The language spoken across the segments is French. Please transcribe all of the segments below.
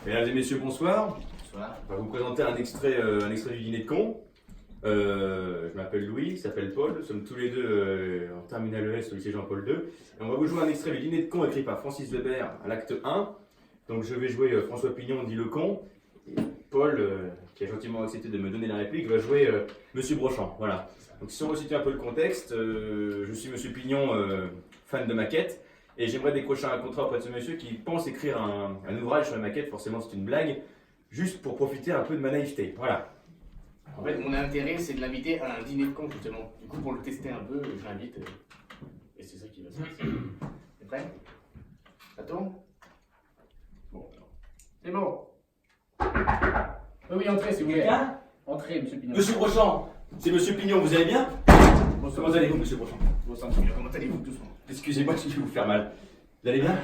Mesdames et messieurs, bonsoir. Bonsoir. On va vous présenter un extrait du dîner de con. Je m'appelle Louis, il s'appelle Paul. Nous sommes tous les deux en terminale ES au lycée Jean-Paul II. Et on va vous jouer un extrait du dîner de con écrit par Francis Weber à l'acte 1. Donc je vais jouer François Pignon, dit le con. Et Paul, qui a gentiment accepté de me donner la réplique, va jouer Monsieur Brochant. Voilà. Donc si on resitue un peu le contexte, je suis Monsieur Pignon, fan de maquettes. Et j'aimerais décrocher un contrat auprès de ce monsieur qui pense écrire un ouvrage sur la maquette. Forcément, c'est une blague, juste pour profiter un peu de ma naïveté. Voilà. En fait, mon intérêt, c'est de l'inviter à un dîner de con, justement. Du coup, pour le tester un peu, je l'invite. Et c'est ça qui va se passer. T'es prêt? Ça tourne? Bon, alors. C'est bon. Oui, entrez, s'il vous plaît. Entrez, monsieur Pignon. Monsieur Brochant, c'est Monsieur Pignon, vous allez bien? Bonsoir. Comment allez-vous, Monsieur Brochant? Bonsoir, monsieur Pignon. Comment allez-vous, doucement? Excusez-moi si je vais vous faire mal. Vous allez bien?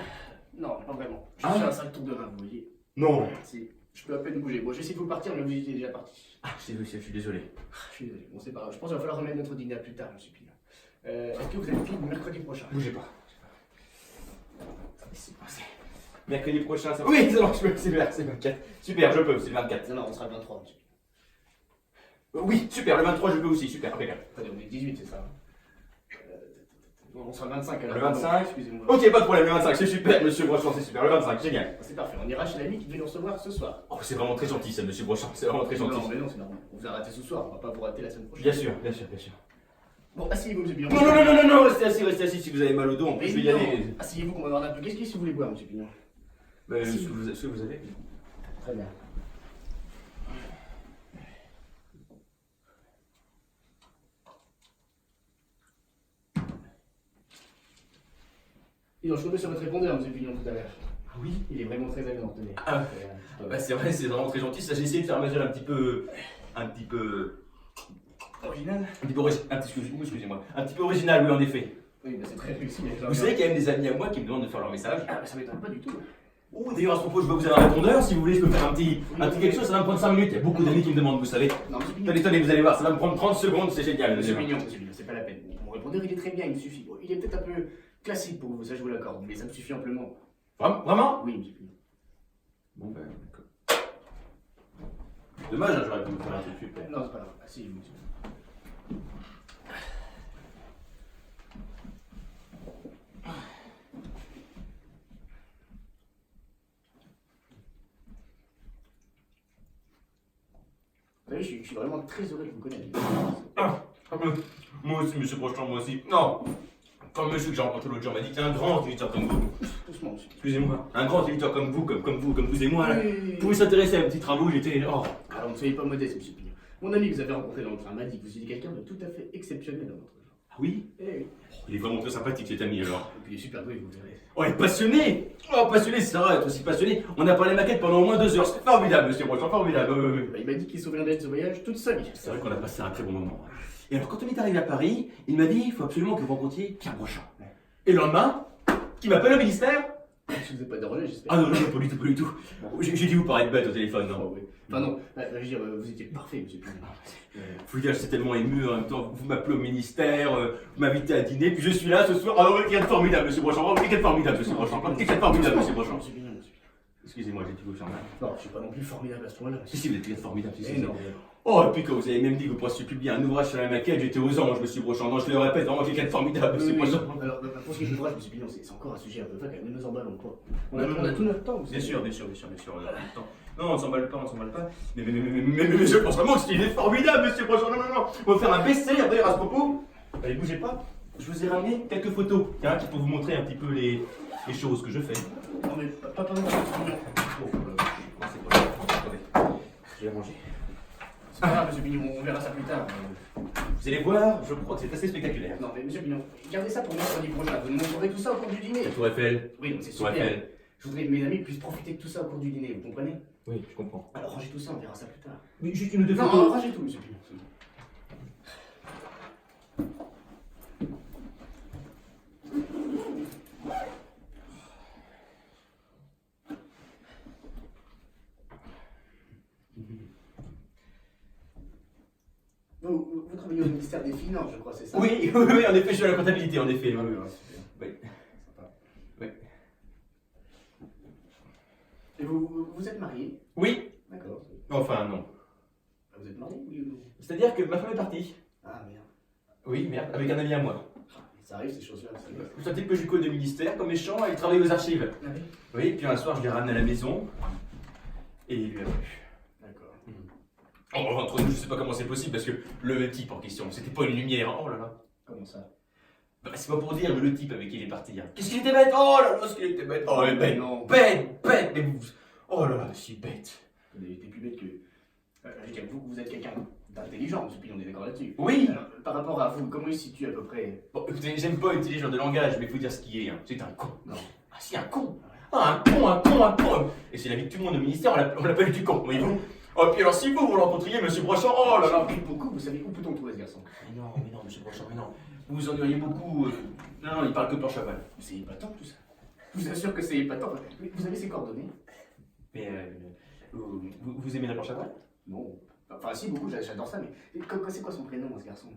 Non, pas vraiment. Je Ah. suis à un 5 tours de rein, vous voyez. Non. Si, je peux à peine bouger. Bon, j'essaie de vous partir, mais vous étiez déjà parti. Ah, je suis désolé. Je suis désolé. Bon, c'est pas grave. Je pense qu'il va falloir remettre notre dîner à plus tard, monsieur Pignon. Est-ce que vous êtes libre mercredi prochain? Bougez pas. Laissez passer. Mercredi prochain, ça... Oui, c'est bon, c'est le 24. Super, je peux, c'est le 24. Non, on sera le 23, monsieur. Oui, super, le 23, je peux aussi, super, impeccable. Attendez, on est 18, c'est ça? On sera le 25 alors. Le 25. Excusez-moi. Ok, pas de problème, le 25, c'est super, Monsieur Brochant, c'est super, le 25, génial. C'est parfait, on ira chez l'ami qui devait nous recevoir ce soir. Oh, c'est vraiment très gentil, ça, Monsieur Brochant, c'est vraiment très gentil. Non, mais non, c'est normal. On vous a raté ce soir, on va pas vous rater la semaine prochaine. Bien sûr, bien sûr, bien sûr. Bon, asseyez-vous, monsieur Pignon. Non, restez assis si vous avez mal au dos, en plus je vais y aller. Asseyez-vous qu'on va voir un peu. Qu'est-ce que vous voulez boire, monsieur Pignon? Ce que vous avez. Très bien. Je suis tombé sur votre répondeur, monsieur Pignon, tout à l'heure. Ah oui? Il est vraiment très amusant, tenez. Ah, bah c'est vrai, c'est vraiment très gentil, ça j'ai essayé de faire mesure un petit peu... Original? Excusez-moi, un petit peu original, oui, en effet. Oui, bah c'est très réussi. Vous savez qu'il y a même des amis à moi qui me demandent de faire leur message. Ah, bah ça m'étonne pas du tout. Oh, d'ailleurs, à ce propos, je vais vous avoir un répondeur, si vous voulez, je peux faire un petit quelque chose, ça va me prendre 5 minutes. Il y a beaucoup d'amis qui me demandent, vous savez. Non, monsieur Pignon. Tenez, vous allez voir, ça va me prendre 30 secondes, c'est génial. Monsieur Pignon, c'est pas la peine. Mon répondeur, il est très bien, il me suffit. Bon, il est peut-être un peu classique pour vous, ça je vous l'accorde, mais ça me suffit amplement. Vraiment? Oui, monsieur Pignon. Bon, ben, d'accord. Dommage, hein, j'aurais pu vous faire un truc super. Non, c'est pas grave. Asseyez-vous, monsieur. Vous savez, je suis vraiment très heureux de vous connaître. Moi aussi, Monsieur Brochant, moi aussi. Non. Comme monsieur que j'ai rencontré l'autre jour m'a dit qu'il y a un grand éditeur comme vous. Doucement, monsieur. Excusez-moi. Un grand éditeur comme vous et moi, là. Oui. Vous pouvez s'intéresser à un petit travaux, j'étais... Oh. Alors, ne soyez pas modeste, monsieur Pignon. Mon ami que vous avez rencontré dans le train m'a dit que vous étiez quelqu'un de tout à fait exceptionnel dans votre genre. Ah oui? Eh oui. Il est vraiment très sympathique cet ami alors. Et puis il est super doué, vous verrez. Oh, il est passionné! Oh, passionné, c'est vrai, être aussi passionné. On a parlé maquette pendant au moins 2 heures. C'est formidable, monsieur Brochant, formidable. Bah, il m'a dit qu'il se souviendrait de ce voyage toute sa vie. C'est vrai qu'on a passé un très bon moment. Et alors, quand on est arrivé à Paris, il m'a dit il faut absolument que vous rencontriez Pierre Brochant. Et le lendemain, qui m'appelle au ministère. Je ne vous ai pas dérangé, j'espère. Ah non, pas du tout, pas du tout. J'ai dû vous paraître bête au téléphone, non? Oh, oui. Enfin, non, je veux dire, vous étiez parfait, monsieur Pignon. Faut dire, j'étais tellement ému, en même temps, vous m'appelez au ministère, vous m'invitez à dîner, puis je suis là ce soir. Ah non, quelqu'un de formidable, monsieur Brochant, quelqu'un de formidable, monsieur Brochant, quelqu'un de formidable, monsieur Brochant. Monsieur Pignon, monsieur Pignon. Excusez-moi, j'ai dit vous faire mal. Non, je suis pas non plus formidable à ce point-là. Si, vous êtes quelqu'un de formidable, si, Eh si. non. Oh, et puis quand vous avez même dit que vous pourriez publier un ouvrage sur la maquette, j'étais aux anges, monsieur Brochant. Non, je le répète, vraiment quelqu'un de formidable, monsieur Brochant. Alors, pour ce qui est du ouvrage, monsieur Pignon, c'est encore un sujet un peu vague, ne nous emballons pas. On a tout notre temps, vous Bien savez. sûr, on a tout le temps. Non, on s'emballe pas. Mais je pense vraiment qu'il est formidable, monsieur Brochant. Non. On va faire un best-seller d'ailleurs à ce propos. Allez, bougez pas. Je vous ai ramené quelques photos, hein, qui pour vous montrer un petit peu les choses que je fais. Non, mais pas non, monsieur Pignon. Bon, c'est pas grave. Attendez. Je vais manger. C'est pas grave, monsieur Pignon, on verra ça plus tard. Vous allez voir, je crois que c'est assez spectaculaire. Non, mais monsieur Pignon, gardez ça pour mercredi prochain. Vous nous montrerez tout ça au cours du dîner. La Tour Eiffel. Oui, c'est Tour super. Eiffel. Je voudrais que mes amis puissent profiter de tout ça au cours du dîner, vous comprenez? Oui, je comprends. Alors rangez tout ça, on verra ça plus tard. Mais juste une ou deux Non, photos. rangez tout, monsieur Pignon. Vous travaillez au ministère des Finances, je crois, c'est ça? Oui, en effet, je suis à la comptabilité, en effet. Ah oui, super. Oui. Sympa. Oui. Et vous êtes marié? Oui. D'accord. Enfin, non. Vous êtes marié, oui ou non? C'est-à-dire que ma femme est partie. Ah merde. Oui, merde, avec un ami à moi. Ça arrive ces choses-là. Ça arrive. C'est un type que j'ai connu au ministère, comme méchant, il travaille aux archives. Ah oui. Oui, puis un soir, je l'ai ramené à la maison. Et il lui a plu. D'accord. Oh, entre nous, je sais pas comment c'est possible, parce que le type en question, c'était pas une lumière. Oh là là. Comment ça? Bah, c'est pas pour dire, mais le type avec qui il est parti. Hein. Qu'est-ce qu'il était bête? Oh là là, ce qu'il était bête. Oh, mais bête, non. bête, bête, mais vous... Oh là là, si bête. Vous avez été plus bête que. Je veux dire, vous êtes quelqu'un d'intelligent, monsieur Pignon, on est d'accord là-dessus. Oui. Alors, par rapport à vous, comment il se situe à peu près? Bon, écoutez, j'aime pas utiliser ce genre de langage, mais il faut dire ce qu'il est. Hein. C'est un con. Non. Ah si, un con. Ah, un con, un con, un con. Et c'est la vie de tout le monde au ministère, on l'appelle du con, voyez-vous. Oh, puis alors si vous le rencontriez, monsieur Brochant, oh là là. Beaucoup, vous savez, où peut-on trouver ce garçon? Mais non, monsieur Brochant, mais non. Vous vous ennuyez beaucoup. Non, il parle que planche à balle. C'est épatant tout ça. Je vous assure que c'est épatant. Vous avez ses coordonnées? Mais vous aimez la planche à balle? Non. Enfin, si, beaucoup, j'adore ça, mais c'est quoi son prénom, ce garçon?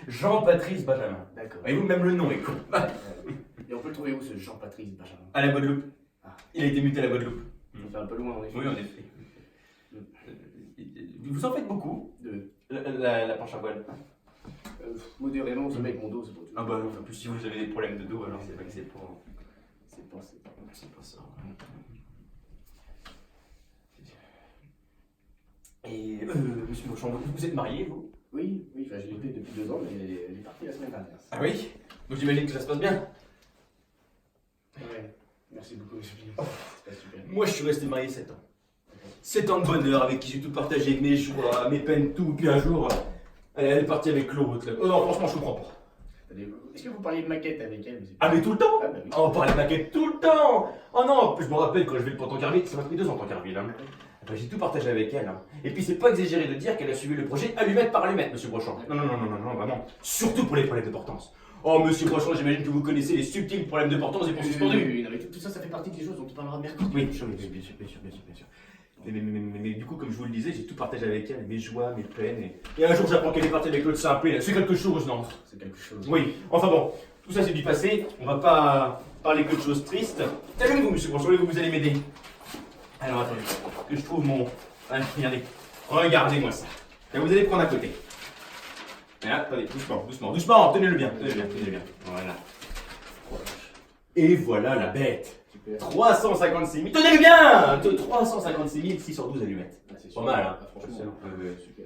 Jean-Patrice Benjamin. D'accord. Voyez-vous, même le nom est con. Et on peut le trouver où, ce Jean-Patrice Benjamin? À la Guadeloupe. Ah. Il a été muté à la Guadeloupe. Ça fait un peu loin, en effet. Oui, en effet. Vous en faites beaucoup, De... la planche à voile. Modérément, ça avec mon dos, c'est pour tout. Ah bah non, en plus si vous avez des problèmes de dos, alors c'est vrai que c'est pas... C'est pas ça. Et monsieur Beauchamp, vous êtes marié, vous? Oui, enfin, je l'ai été depuis 2 ans, mais elle est partie la semaine dernière. Ah oui? Donc j'imagine que ça se passe bien. Ouais, merci beaucoup, monsieur Pignon. C'est pas super. Moi je suis resté marié 7 ans. 7 ans de bonheur avec qui j'ai tout partagé, mes joies, mes peines, tout. Puis un jour, elle est partie avec l'autre. Oh non, franchement, je comprends pas. Attendez, est-ce que vous parliez de maquette avec elle, monsieur Pignon? Ah mais tout le temps? Ah bah oui. On parlait de maquette tout le temps. Oh non, je me rappelle quand je vais le Pontarville, ça m'a pris 2 ans Pontarville. Hein. Ben, j'ai tout partagé avec elle. Hein. Et puis c'est pas exagéré de dire qu'elle a suivi le projet allumette par allumette, monsieur Brochant. Non, vraiment. Surtout pour les problèmes d'importance. Oh monsieur Brochant, j'imagine que vous connaissez les subtils problèmes d'importance des ponts suspendus. Oui, non, mais tout ça, ça fait partie des choses dont on parlera mercredi. Oui, bien sûr. Mais du coup, comme je vous le disais, j'ai tout partagé avec elle, mes joies, mes peines. Et un jour, j'apprends qu'elle est partie avec l'autre simple. C'est quelque chose, non? C'est quelque chose. Oui, enfin bon, tout ça c'est du passé. On va pas parler que de choses tristes. Allez-vous, monsieur Brochant, vous allez m'aider. Alors attendez, que je trouve mon... Allez, regardez-moi ça. Et vous allez prendre à côté. Et attendez, doucement, tenez-le bien. Voilà. Et voilà la bête. Super. 356 000, tenez-le bien 356 612 allumettes. Ah, c'est Pas super. mal, hein. Ah, franchement, super.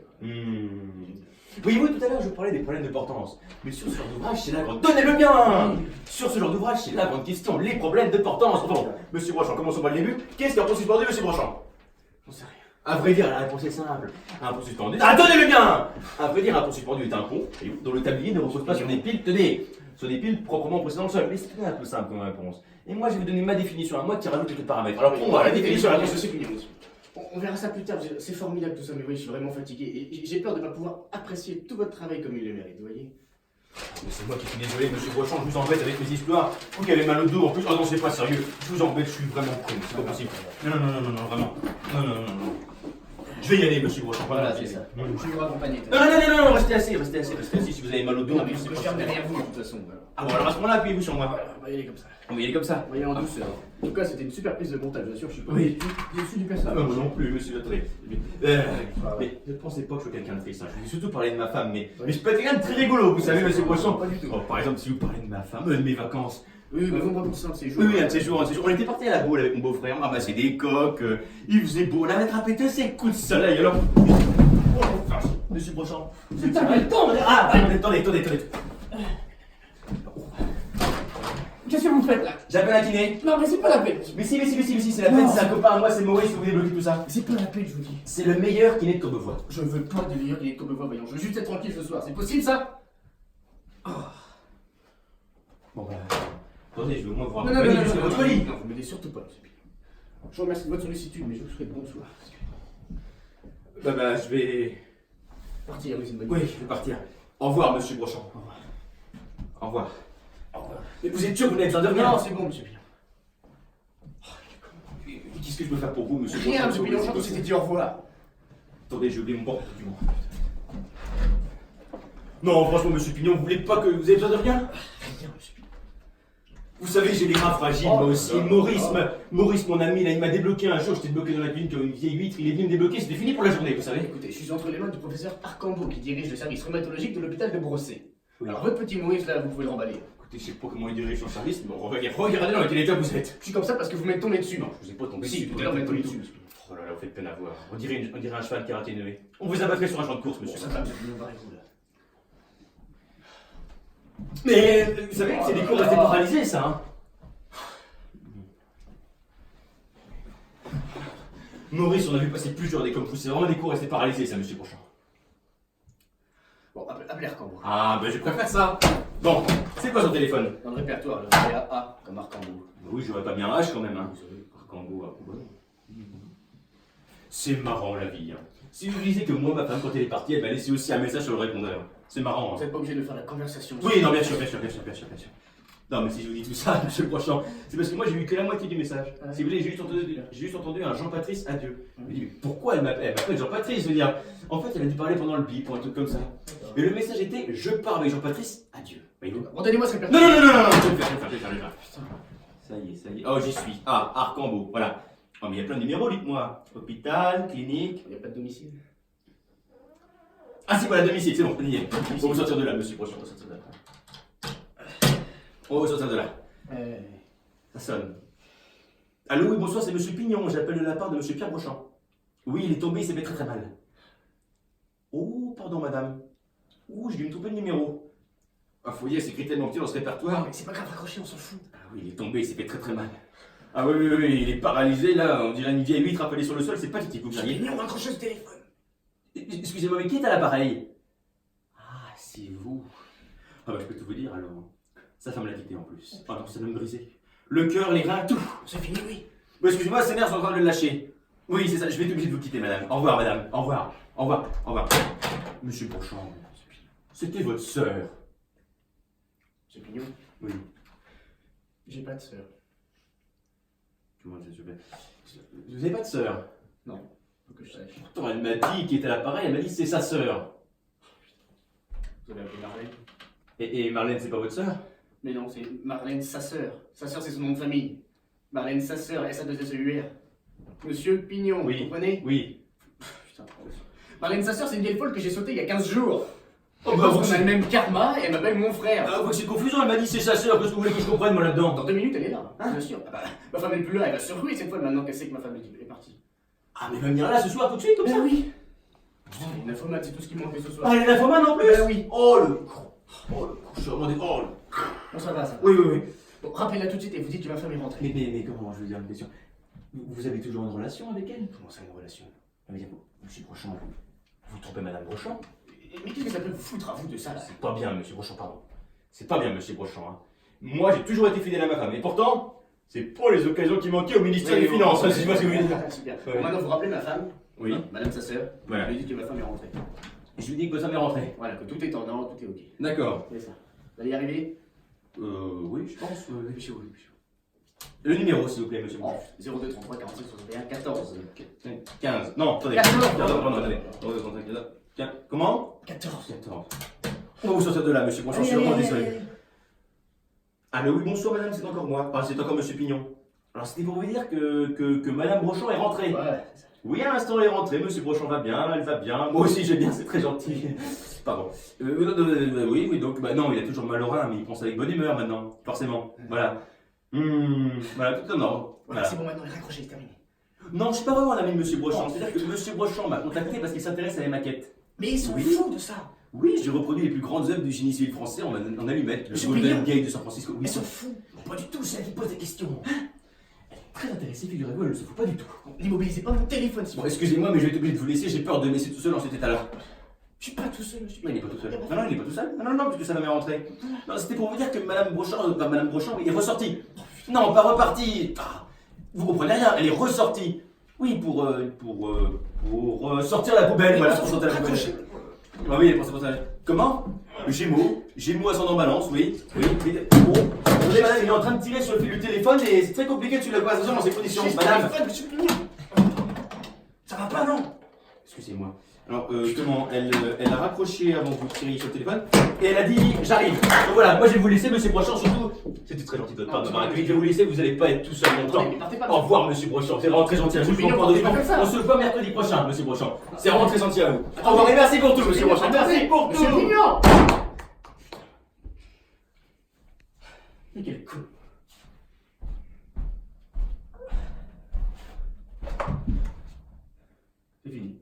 Voyez-vous, tout à l'heure, je parlais des problèmes d'importance. Mais sur ce genre d'ouvrage, c'est la grande... Tenez-le bien Sur ce genre d'ouvrage, c'est la grande question, les problèmes d'importance. Bon, monsieur Brochant, commençons par le début. Qu'est-ce qu'un pont suspendu, monsieur Brochant? J'en sais rien. À vrai dire, la réponse est simple. Un pont suspendu... Ah, tenez-le bien À vrai dire, un pont suspendu est un pont, voyez-vous, dont le tablier ne repose pas sur des piles, tenez, sur des piles proprement posées dans le sol. Mais c'est un peu simple comme réponse. Et moi, je vais vous donner ma définition à moi qui rajoute quelques paramètres. Alors, pour moi, la définition à la Monsieur Pignon, monsieur. On verra ça plus tard, c'est formidable tout ça, mais oui, je suis vraiment fatigué et j'ai peur de ne pas pouvoir apprécier tout votre travail comme il le mérite, vous voyez? Mais c'est moi qui suis désolé, monsieur Brochant, je vous embête avec mes histoires. Vous qui avez mal au dos en plus. Oh non, c'est pas sérieux. Je vous embête, je suis vraiment prêt, c'est pas possible. Non, vraiment. Non. Je vais y aller, monsieur Brochant. Voilà, c'est ça. Je vais vous raccompagner. Non, restez assis si vous avez mal au dos. Non, En mais plus, c'est je pas ferme sérieux. derrière vous de toute façon. Voilà. Ah bon, alors à ce moment-là, appuyez-vous sur moi. On va y aller comme ça. On va y aller comme ça. On va y aller en douceur. En tout cas, c'était une super prise de montage, bien sûr, je suis pas Oui. déçu du Ah, personnage. moi non plus, monsieur, attendez. Mais ne pensez pas que je sois quelqu'un de triste. Hein. Je vais surtout parler de ma femme, mais je peux être quelqu'un de très rigolo, vous savez, monsieur Brochant. Pas du tout. Oh, par exemple, si vous parlez de ma femme, de mes vacances. Oui, mais vous me racontez ça un de ces jours. Oui, un de ces jours. On était parti à la boule avec mon beau-frère, on ramassait des coques, il faisait beau, on avait attrapé tous ces coups de soleil, alors... Monsieur Brochant, C'est pas le temps. Ah, attendez. Qu'est-ce que vous faites là? J'appelle un kiné. Non, mais c'est pas la peine. Mais si, c'est la peine, Non. c'est un copain à moi, c'est Maurice, vous débloquez tout ça. C'est pas la peine, je vous dis. C'est le meilleur kiné de Courbevoie. Je veux pas de meilleur qu'il est Courbevoie, voyons. Je veux juste être tranquille ce soir. C'est possible ça? Bon bah... Attendez, je vais au moins vous Non, raccompagner jusqu'à votre lit. Non, vous m'aidez surtout pas, monsieur Pignon. Je vous remercie de votre sollicitude, mais je vous souhaite bonsoir. Bah, je vais... Partir, oui, c'est une bonne Oui, idée. je vais partir. Au revoir, monsieur Brochant. Au revoir. Au revoir. Au revoir. Mais vous êtes sûr que vous n'avez besoin de rien? Non, c'est bon, monsieur Pignon. Qu'est-ce que je peux faire pour vous, monsieur Rien, Brochant? monsieur Pignon, je s'était dit au revoir. Attendez, j'ai oublié mon porte-document. Non, franchement, monsieur Pignon, vous voulez pas que vous ayez besoin de rien? Rien, monsieur Pignon. Vous savez, j'ai les bras fragiles, moi aussi. Maurice, mon ami, là, il m'a débloqué un jour. J'étais bloqué dans la cuisine comme une vieille huître. Il est venu me débloquer. C'était fini pour la journée, vous savez. Écoutez, je suis entre les mains du professeur Arcambault qui dirige le service rhumatologique de l'hôpital de Brossé. Oui. Alors, votre petit Maurice, là, vous pouvez le remballer. Écoutez, je sais pas comment il dirige son service, mais regardez dans quel état vous êtes. Je suis comme ça parce que vous m'êtes tombé dessus. Non, je vous ai pas tombé Si, dessus. tout à l'heure, vous m'êtes tombé dessus. Oh là là, vous faites peine à voir. On dirait un cheval karaténoé. On vous abattrait sur un champ de course, monsieur. Ça va, vous barrez-vous là. Mais vous savez que c'est des cours restés paralysés, ça, hein. Maurice, on a vu passer plusieurs des comme vous. C'est vraiment des cours restés paralysés, ça, monsieur Bourchamp. Bon, appelez Arcambault. Ah, ben je préfère ça. Bon, c'est quoi son téléphone? Dans le répertoire, là, vous avez A comme Arcambault. Oui, j'aurais pas bien H quand même, hein. Arcambault, Arcambault. C'est marrant la vie, hein. Si vous disiez que moi, ma femme, quand elle est partie, elle m'a laissé aussi un message sur le répondeur. C'est marrant, Vous hein. n'êtes pas obligé de faire la conversation. Oui, non, bien sûr. Non, mais si je vous dis tout ça, monsieur le Bourchamp, c'est parce que moi j'ai eu que la moitié du message. Ouais. Si vous voulez, j'ai juste entendu un Jean-Patrice adieu. Je me dis, mais pourquoi elle m'appelle Jean-Patrice? Je veux dire, en fait, elle a dû parler pendant le bip ou un truc comme ça. Mais le message était, je pars avec Jean-Patrice, adieu. Voyez-vous? Bon, donnez-moi ce Non, répertoire. je vais le faire. Ça y est. Oh, j'y suis. Ah, Arcambault, voilà. Oh, mais il y a plein de numéros, dites-moi. Hôpital, clinique. Il n'y a pas de domicile. Ah, si, voilà, domicile, c'est bon, on y est. On va vous sortir de là, monsieur Bourchamp, on va sortir de là. On va vous sortir de là. Ça sonne. Allô, oui, bonsoir, c'est monsieur Pignon. J'appelle de la part de monsieur Pierre Brochant. Oui, il est tombé, il s'est fait très très mal. Oh, pardon, madame. Ouh, j'ai dû me tromper de numéro. Ah, faut y c'est écrit tellement petit dans ce répertoire. Mais c'est pas grave, raccrochez, on s'en fout. Ah oui, il est tombé, il s'est fait très très mal. Ah oui, il est paralysé là, on dirait une vieille huître rappelée sur le sol, c'est pathétique, vous voyez. Mais on raccroche ce téléphone. Excusez-moi, mais qui est à l'appareil? Ah, c'est vous. Ah bah je peux tout vous dire alors. Sa femme l'a quitté en plus. Ah non, ça va me briser. Le cœur, les reins, tout. C'est fini, oui. Bon, excusez-moi, ces nerfs sont en train de le lâcher. Oui, c'est ça, je vais être obligé de vous quitter, madame. Au revoir, madame. Au revoir. Monsieur Bourchamp, c'était votre sœur. Monsieur Pignon, Oui. j'ai pas de sœur. Comment ça se fait? Vous n'avez pas de sœur? Non, faut que je sache. Pourtant, elle m'a dit qu'il était à l'appareil, elle m'a dit que c'est sa sœur. Vous avez appelé Marlène? Et Marlène, c'est pas votre sœur? Mais non, c'est Marlène, sa sœur. Sa sœur, c'est son nom de famille. Marlène, sa sœur, S-A-2-S-E-U-R. Monsieur Pignon, Oui. vous comprenez? Oui. Putain, Marlène, sa sœur, c'est une vieille folle que j'ai sautée il y a 15 jours. Oh Parce bah qu'on vous, a le même karma et elle m'appelle mon frère. ah, c'est confusion, elle m'a dit c'est sa sœur, qu'est-ce que vous voulez que je comprenne moi là-dedans? Dans 2 minutes, elle est là, bien sûr. Ah bah, ma femme est plus là, elle va se ruer cette fois maintenant qu'elle sait que ma femme est partie. Ah, mais elle va venir là ce soir tout de suite comme ça? oui. Une infomate, c'est tout ce qui manquait ce soir. Ah, elle est nymphomane en plus? Bah oui. Oh le con. Je suis vraiment oh le... Bon, ça va, ça va. Oui. Bon, rappelez-la tout de suite et vous dites que ma femme est rentrée. Mais comment, je veux dire une question. Vous avez toujours une relation avec elle? Comment ça, une relation? Monsieur Brochant, vous trompez madame Brochant? Mais qu'est-ce que ça peut vous foutre à vous de ça, là? C'est pas bien, monsieur Brochant, pardon. C'est pas bien, monsieur Brochant. Hein. Moi, j'ai toujours été fidèle à ma femme. Et pourtant, c'est pas les occasions qui manquaient au ministère des Finances. Oui, Si je vois ce que vous voulez dire. Super. Ouais. Bon, maintenant, vous rappelez ma femme, Oui. madame sa sœur, Voilà. vous lui dites que ma femme est rentrée. Et je lui dis que votre femme est rentrée. Voilà, que tout est en ordre, tout est ok. D'accord. C'est ça. Vous allez y arriver? Oui, je pense. Dépêchez-vous. Le numéro, s'il vous plaît, monsieur Oh, Brochant. 02 33 46 61 14. 15. Non, attendez. 14. Attendez. Comment? 14. 14. On va vous sortir de là, monsieur Brochant, je suis vraiment désolé. Allô, oui, bonsoir madame, c'est encore moi. Ah, c'est encore monsieur Pignon. Alors c'était pour vous dire que madame Brochant est rentrée. Ouais, c'est ça. Oui, à l'instant elle est rentrée, monsieur Brochant va bien, elle va bien. Moi aussi j'ai bien, c'est très gentil. Pardon. Oui, donc bah non, il a toujours mal au rein, mais il pense avec bonne humeur maintenant, forcément. Voilà. Voilà, tout en ordre. Voilà, Voilà. c'est bon maintenant, raccrochez, c'est terminé. Non, je suis pas vraiment un ami de monsieur Brochant. C'est-à-dire que monsieur Brochant m'a contacté parce qu'il s'intéresse à mes maquettes. Mais ils sont Oui. fous de ça. Oui, j'ai reproduit les plus grandes œuvres du génie civil français en allumettes. Le Monsieur Golden Pignon. Gate de San Francisco. Oui, Ils sont fous. pas du tout, c'est elle qui pose des questions. Elle est très intéressée, figurez-vous, elle ne se fout pas du tout. L'immobilisez pas mon téléphone, s'il Bon, vous plaît. excusez-moi, mais je vais être obligé de vous laisser, j'ai peur de me laisser tout seul dans cet état-là. Je suis pas tout seul, monsieur. Non, il n'est pas tout seul. Non, il n'est pas tout seul. Non, parce que ça va m'est rentré. Non, c'était pour vous dire que Madame Brochant, oui, est ressortie. Non, pas repartie. Ah, vous comprenez rien, elle est ressortie. Oui, pour sortir la poubelle, voilà, pour sortir la poubelle. Ah oui, c'est pour ça. Comment? Gémeaux ascendant balance, oui. Bon, attendez, madame, il est en train de tirer sur le fil du téléphone et c'est très compliqué de suivre la conversation dans ces conditions. Madame, Monsieur Pignon. Ça va pas, non? excusez-moi. Alors, comment elle a raccroché avant que vous tiriez sur le téléphone et elle a dit j'arrive. Donc voilà, moi je vais vous laisser, monsieur Brochant, surtout. C'était très gentil de votre part de m'avoir accueilli. Je vais vous laisser, vous n'allez pas être tout seul longtemps. Attendez, mais partez pas. Au revoir, monsieur Brochant. C'est vraiment très gentil à vous. Je vous prends Partez pas comme ça. on se voit mercredi prochain, monsieur Brochant. C'est vraiment très gentil à vous. Au revoir et merci pour tout, monsieur Brochant. Merci pour Monsieur tout. Pignon. Mais quel con. C'est fini.